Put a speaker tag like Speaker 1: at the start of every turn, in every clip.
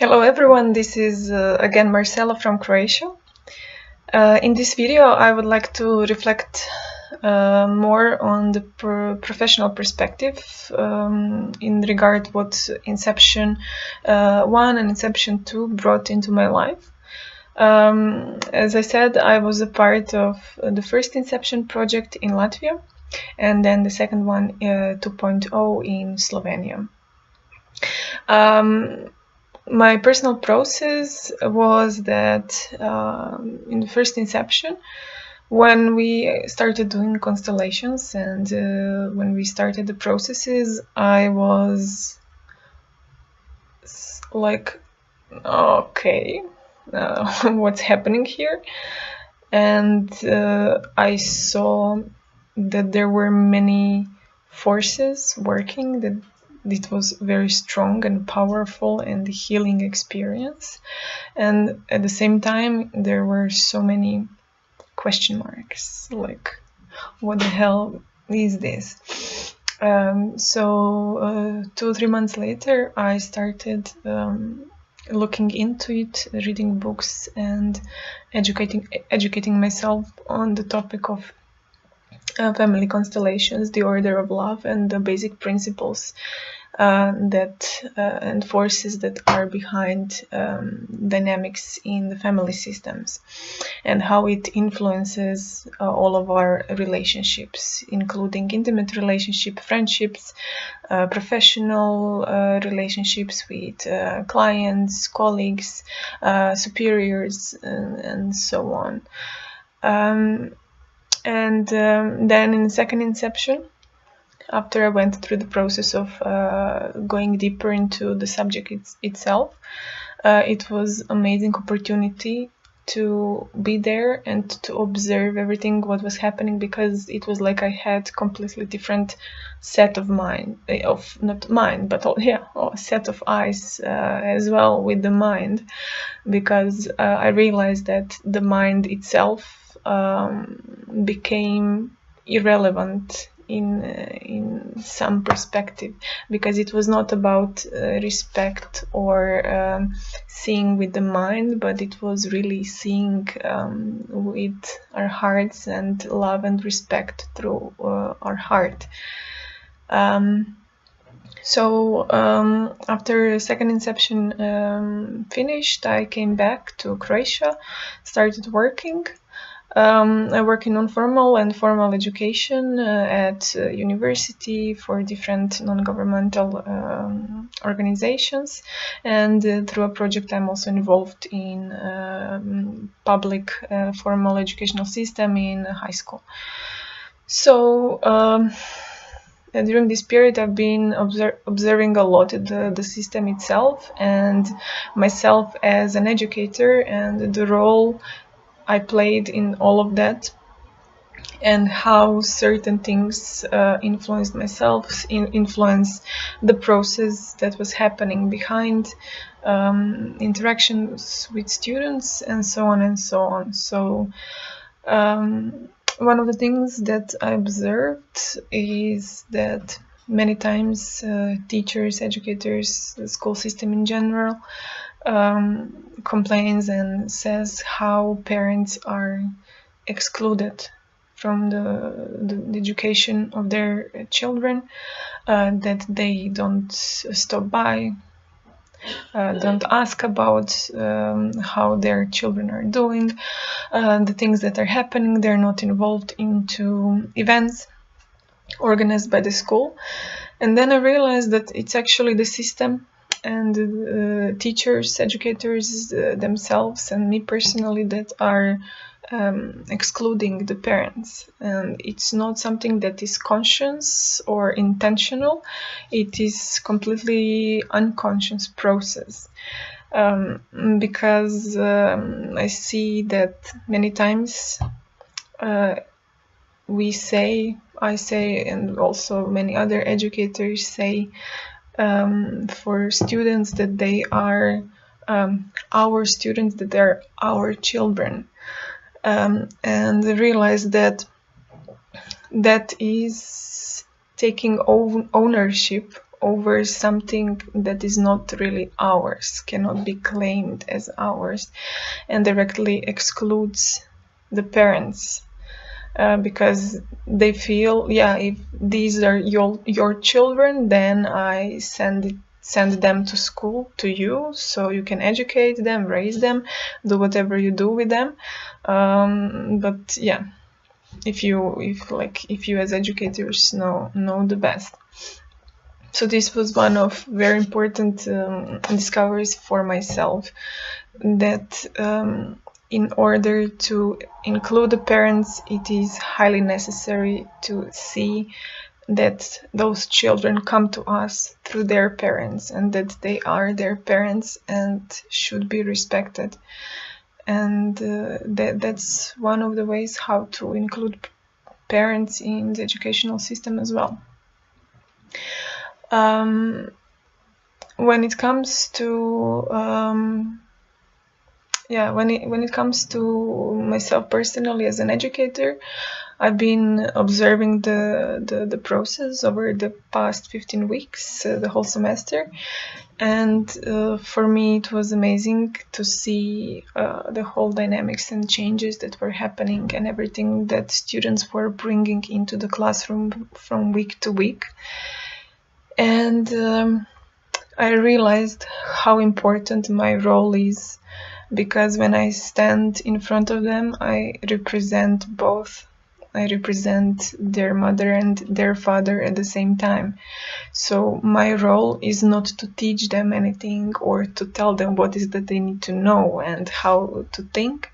Speaker 1: Hello everyone, this is again Marcela from Croatia. In this video I would like to reflect more on the professional perspective in regard what Inception 1 and Inception 2 brought into my life. As I said, I was a part of the first Inception project in Latvia and then the second one 2.0 in Slovenia. My personal process was that in the first Inception, when we started doing constellations and when we started the processes, I was like, okay, what's happening here? And I saw that there were many forces working, that it was very strong and powerful and healing experience, and at the same time there were so many question marks, like what the hell is this? So 2-3 months later I started looking into it, reading books and educating myself on the topic of family constellations, the order of love, and the basic principles and forces that are behind dynamics in the family systems, and how it influences all of our relationships, including intimate relationship, friendships, professional relationships with clients, colleagues, superiors, and so on. Then in the second Inception, after I went through the process of going deeper into the subject itself, it was an amazing opportunity to be there and to observe everything what was happening, because it was like I had completely different set of mind, not mind, but a set of eyes as well with the mind, because I realized that the mind itself became irrelevant in some perspective, because it was not about respect or seeing with the mind, but it was really seeing with our hearts and love and respect through our heart. So after second Inception finished, I came back to Croatia, started working. I work in non-formal and formal education at university for different non-governmental organizations, and through a project I'm also involved in public formal educational system in high school. So during this period I've been observing a lot the system itself and myself as an educator and the role I played in all of that, and how certain things influenced myself, influenced the process that was happening behind interactions with students, and so on and so on. So one of the things that I observed is that many times teachers, educators, the school system in general complains and says how parents are excluded from the education of their children, that they don't stop by, don't ask about how their children are doing, the things that are happening. They're not involved into events organized by the school. And then I realized that it's actually the system and teachers, educators themselves, and me personally, that are excluding the parents. And it's not something that is conscious or intentional. It is completely unconscious process, because I see that many times I say, and also many other educators say, for students that they are our students, that they're our children, and realize that that is taking ownership over something that is not really ours, cannot be claimed as ours, and directly excludes the parents, because they feel, yeah, if these are your children, then I send them to school, to you, so you can educate them, raise them, do whatever you do with them. But yeah, if you as educators know the best. So this was one of very important discoveries for myself, that in order to include the parents, it is highly necessary to see that those children come to us through their parents, and that they are their parents and should be respected. And that's one of the ways how to include parents in the educational system as well. When it comes to when it comes to myself personally as an educator, I've been observing the process over the past 15 weeks, the whole semester, and for me it was amazing to see the whole dynamics and changes that were happening, and everything that students were bringing into the classroom from week to week. And I realized how important my role is, because when I stand in front of them, I represent both. I represent their mother and their father at the same time. So my role is not to teach them anything or to tell them what is that they need to know and how to think,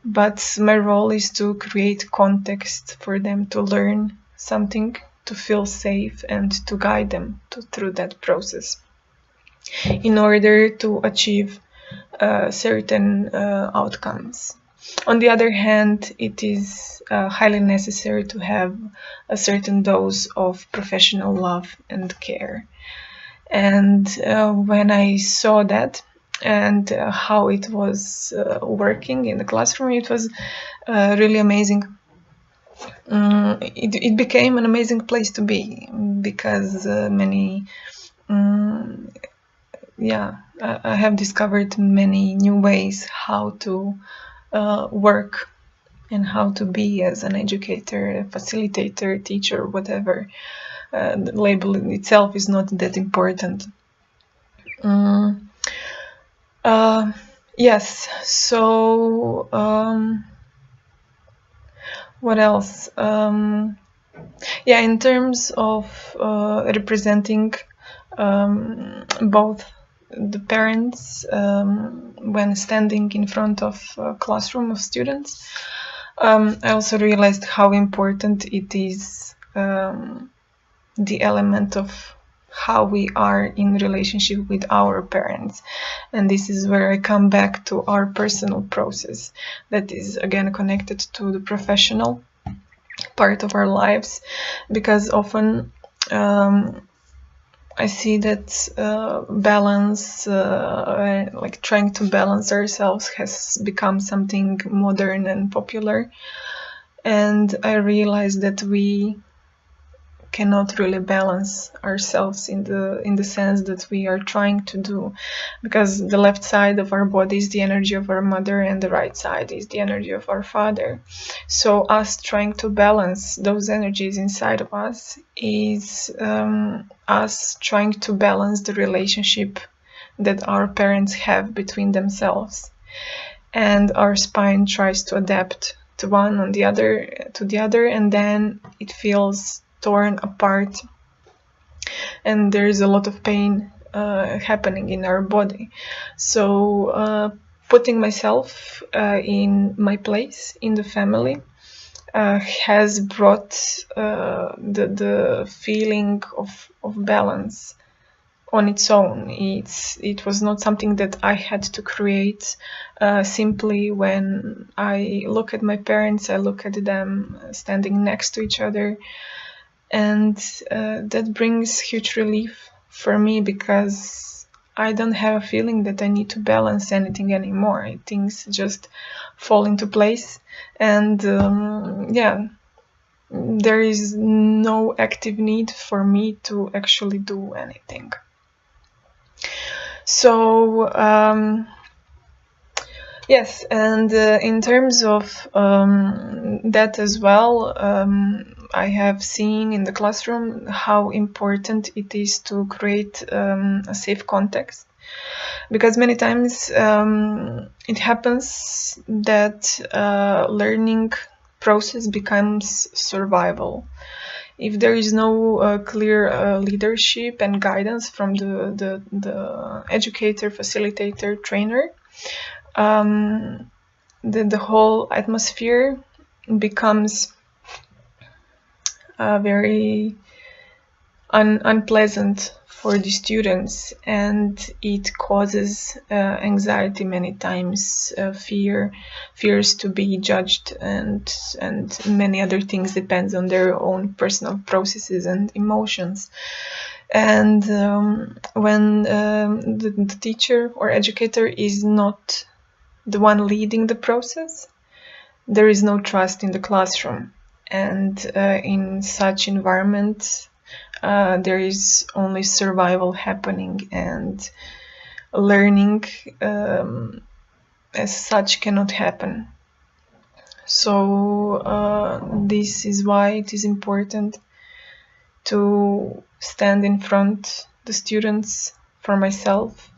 Speaker 1: but my role is to create context for them to learn something, to feel safe, and to guide them through that process in order to achieve certain outcomes. On the other hand, it is highly necessary to have a certain dose of professional love and care. And when I saw that and how it was working in the classroom, it was really amazing. It became an amazing place to be, because I have discovered many new ways how to work and how to be as an educator, facilitator, teacher, whatever. The label in itself is not that important. Yes, so what else? In terms of representing both the parents when standing in front of a classroom of students, I also realized how important it is, the element of how we are in relationship with our parents. And this is where I come back to our personal process that is again connected to the professional part of our lives, because often I see that balance, like trying to balance ourselves, has become something modern and popular, and I realize that we cannot really balance ourselves in the sense that we are trying to do, because the left side of our body is the energy of our mother and the right side is the energy of our father. So us trying to balance those energies inside of us is us trying to balance the relationship that our parents have between themselves, and our spine tries to adapt to one on the other, and then it feels torn apart, and there is a lot of pain happening in our body. So putting myself in my place in the family has brought the feeling of balance on its own. It was not something that I had to create. Simply when I look at my parents, I look at them standing next to each other, and that brings huge relief for me, because I don't have a feeling that I need to balance anything anymore. Things just fall into place, and there is no active need for me to actually do anything. So yes, and in terms of that as well, I have seen in the classroom how important it is to create a safe context, because many times it happens that learning process becomes survival. If there is no clear leadership and guidance from the educator, facilitator, trainer, the whole atmosphere becomes very unpleasant for the students, and it causes anxiety many times, fears to be judged, and many other things depends on their own personal processes and emotions. And when the teacher or educator is not the one leading the process, there is no trust in the classroom, and in such environment there is only survival happening, and learning as such cannot happen. So this is why it is important to stand in front the students for myself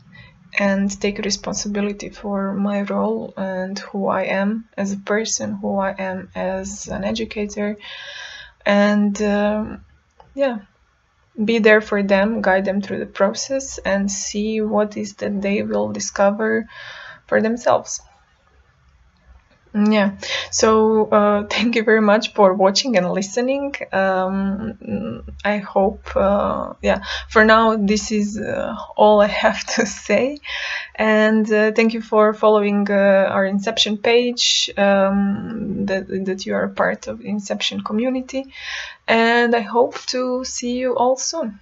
Speaker 1: and take responsibility for my role and who I am as a person, who I am as an educator, and yeah, be there for them, guide them through the process, and see what is that they will discover for themselves. Yeah, so thank you very much for watching and listening. I hope, yeah, for now this is all I have to say, and thank you for following our Inception page, that you are a part of the Inception community, and I hope to see you all soon.